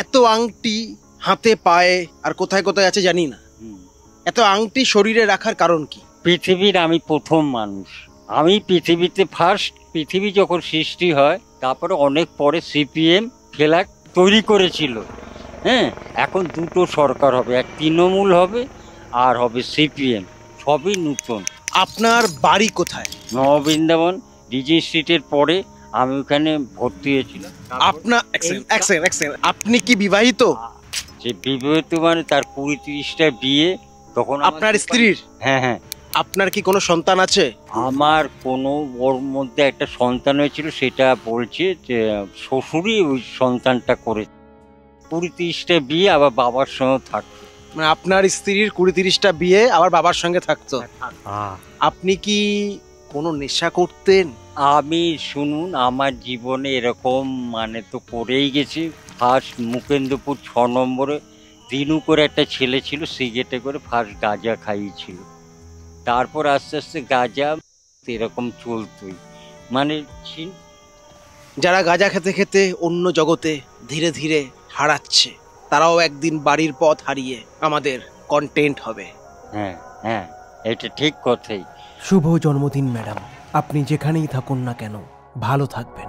এত আংটি হাতে পায়ে আর কোথায় কোথায় আছে জানি না, এত আংটি শরীরে রাখার কারণ কি? পৃথিবীর আমি প্রথম মানুষ, আমি পৃথিবীতে ফার্স্ট। পৃথিবী যখন সৃষ্টি হয় তারপরে অনেক পরে সিপিএম ফ্ল্যাগ তৈরি করেছিল। হ্যাঁ, এখন দুটো সরকার হবে, এক তৃণমূল হবে আর হবে সিপিএম, সবই নতুন। আপনার বাড়ি কোথায়? নববৃন্দাবন ডিজি স্ট্রিটের পরে আমি ওখানে ভর্তি হয়েছিলাম। আপনার আপনি কি বিবাহিত? যে বিবাহিত মানে তার 20-30টা বিয়ে তখন। আপনার স্ত্রীর? হ্যাঁ হ্যাঁ। আপনার কি কোনো সন্তান আছে? আমার কোনো, ওর মধ্যে একটা সন্তান হয়েছিল, সেটা বলছে যে শ্বশুরই ওই সন্তানটা করে। 20-30টা বিয়ে আবার বাবার সঙ্গে থাকতো। মানে আপনার স্ত্রীর 20-30টা বিয়ে আবার বাবার সঙ্গে থাকতো। আপনি কি কোনো নেশা করতেন? আমি শুনুন, আমার জীবনে এরকম মানে তো করেই গেছি। ফার্স্ট মুকেন্দ্রপুর 6 নম্বরে দিনু করে একটা ছেলে ছিল, সিগারেটে করে ফার্স্ট গাঁজা খাইয়েছিল। তারপর আস্তে আস্তে গাঁজা এরকম চলতই। মানে যারা গাঁজা খেতে খেতে অন্য জগতে ধীরে ধীরে হারাচ্ছে, তারাও একদিন বাড়ির পথ হারিয়ে আমাদের কন্টেন্ট হবে। হ্যাঁ হ্যাঁ, এটা ঠিক কথাই। শুভ জন্মদিন ম্যাডাম, আপনি যেখানেই থাকুন না কেন ভালো থাকবেন।